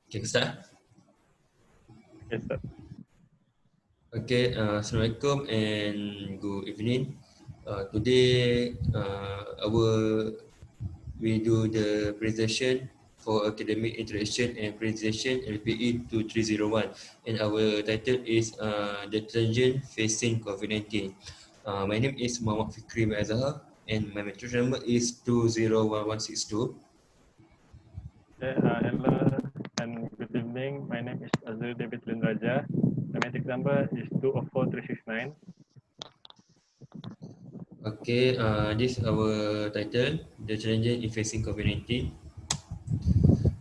Okay, start. Yes, sir. Okay, Assalamualaikum and good evening. Today, we do the presentation for academic interaction and presentation LPE 2301, and our title is the challenge facing COVID-19. My name is Muhammad Fikri Azhar, and my metro number is 201162. Okay, hello and good evening. My name is Azul David Lindraja. My matric number is 204369. Okay, this is our title, the challenges in facing COVID-19.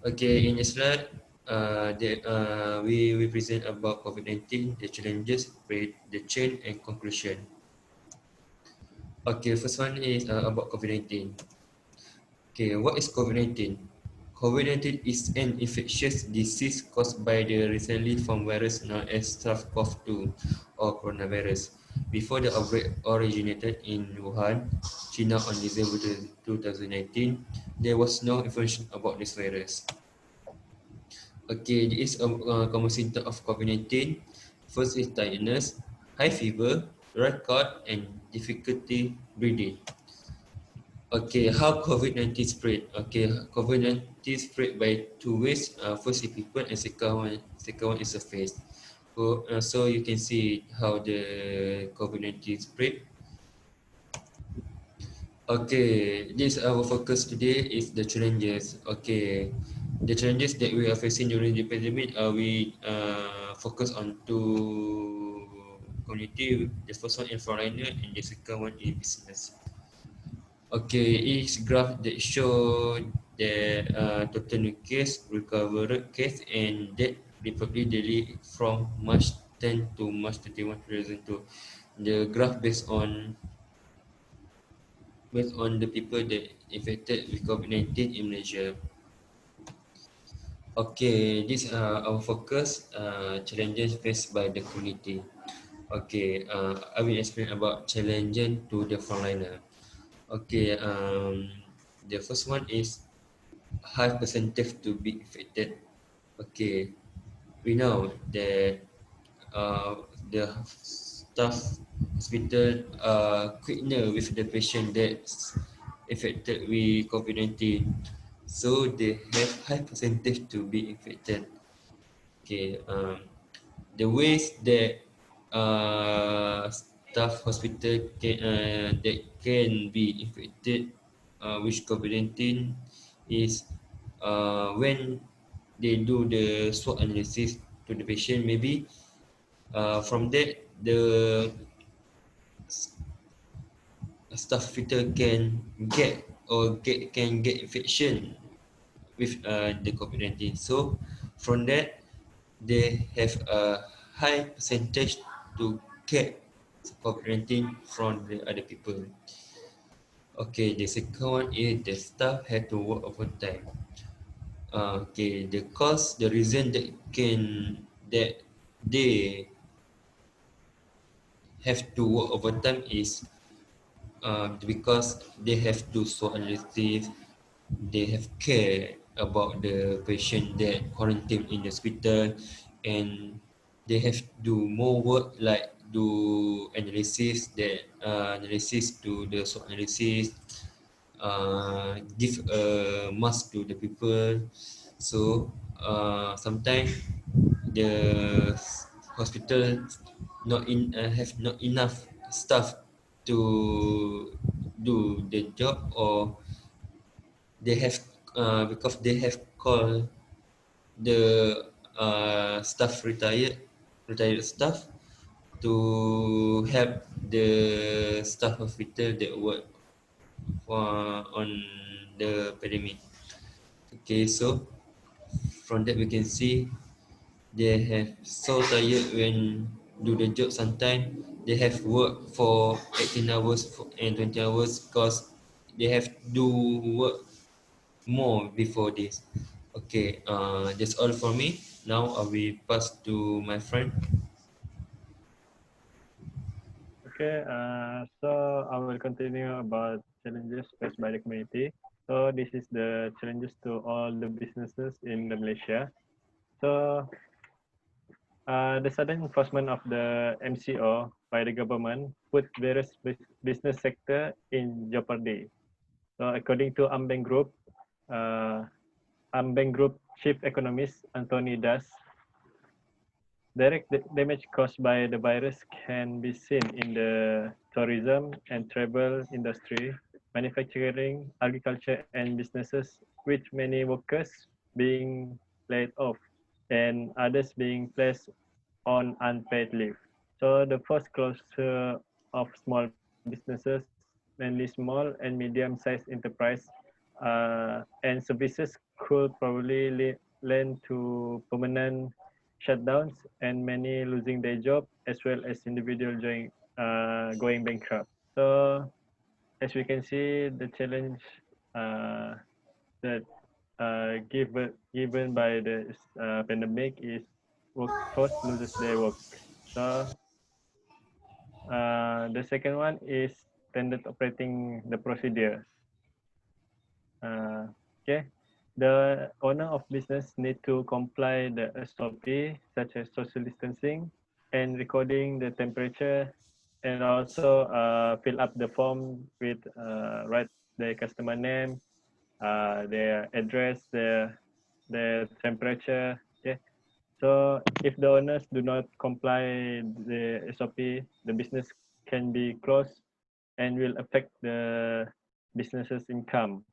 Okay, in this slide, we present about COVID-19, the challenges, the change, and conclusion. Okay, first one is about COVID-19. Okay, what is COVID-19? COVID-19 is an infectious disease caused by the recently formed virus known as SARS-CoV-2 or coronavirus. Before the outbreak originated in Wuhan, China on December 2019, there was no information about this virus. Okay, this is a common symptom of COVID-19. First is tiredness, high fever, dry cough, and difficulty breathing. Okay, how COVID-19 spread? Okay, COVID-19 spread by two ways. First is people, and second one is surface. So you can see how the COVID-19 spread. Okay, this our focus today is the challenges. Okay, the challenges that we are facing during the pandemic. We focus on two community. The first one is foreigner, and the second one is business. Okay, each graph that show the total new case, recovered case, and death reported daily from March 10 to March 31, 2002. The graph based on the people that infected with COVID-19 in Malaysia. Okay, this our focus, challenges faced by the community. Okay, I will explain about challenges to the frontliner. Okay, the first one is high percentage to be infected. Okay, we know that the staff hospital quicker with the patient that's affected with COVID-19, so they have high percentage to be infected. Okay, the ways that staff hospital that can be infected with COVID-19 is when they do the swab analysis to the patient. Maybe from that the staff hospital can get infection with the COVID-19. So from that they have a high percentage to get COVID-19 from the other people. Okay, the second one is the staff had to work overtime. Okay, the reason that they have to work overtime is because they have to so analysis, they have care about the patient that quarantine in the hospital, and they have to do more work like do analysis to the SWOT analysis, give a mask to the people. So sometimes the hospital have not enough staff to do the job, or they have because they have called the retired staff to help the staff hospital that work on the pandemic. Okay, so from that we can see they have so tired when do the job. Sometimes they have work for 18 hours and 20 hours because they have do work more before this. Okay, that's all for me. Now I will pass to my friend. Okay, so I will continue about challenges faced by the community. So this is the challenges to all the businesses in the Malaysia. So the sudden enforcement of the MCO by the government put various business sector in jeopardy. So according to uh, Ambeng Group chief economist Anthony Das, direct damage caused by the virus can be seen in the tourism and travel industry, manufacturing, agriculture, and businesses, with many workers being laid off and others being placed on unpaid leave. So the first closure of small businesses, mainly small and medium-sized enterprise and services, could probably lead to permanent shutdowns and many losing their job, as well as individuals going bankrupt. So as we can see, the challenge uh, that given by the pandemic is workforce loses their work. So the second one is standard operating the procedure. Okay, the owner of business need to comply the SOP such as social distancing and recording the temperature, and also fill up the form with write the customer name, their address, their temperature. Okay, so if the owners do not comply the SOP, the business can be closed and will affect the business's income.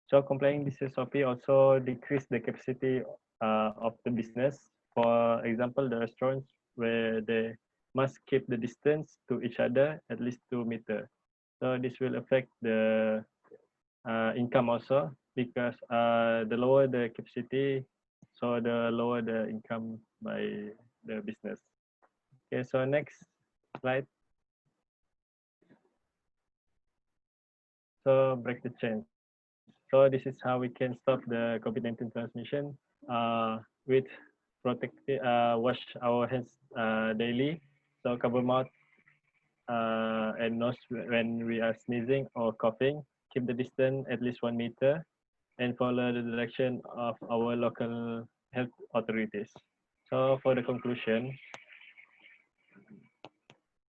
So complying this SOP also decrease the capacity of the business. For example, the restaurants where they must keep the distance to each other at least 2 meters. So this will affect the income also, because the lower the capacity, so the lower the income by the business. Okay, so next slide. So break the chain. So this is how we can stop the COVID-19 transmission with wash our hands daily. So cover mouth and nose when we are sneezing or coughing. Keep the distance at least 1 meter and follow the direction of our local health authorities. So for the conclusion,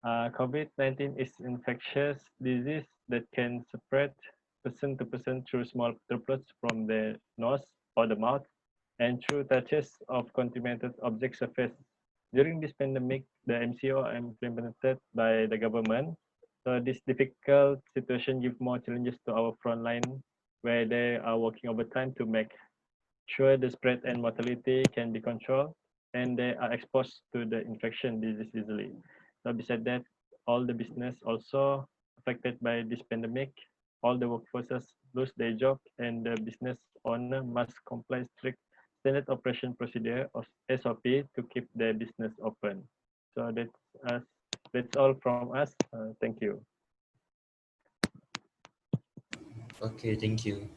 COVID-19 is infectious disease that can spread person to person through small droplets from the nose or the mouth and through touches of contaminated object surface. During this pandemic, the MCO are implemented by the government. So this difficult situation gives more challenges to our frontline, where they are working overtime to make sure the spread and mortality can be controlled, and they are exposed to the infection disease easily. So besides that, all the business also affected by this pandemic. All the workforces lose their job, and the business owner must comply strict standard operation procedure of SOP to keep their business open. So us. That's all from us. Thank you. Okay, thank you.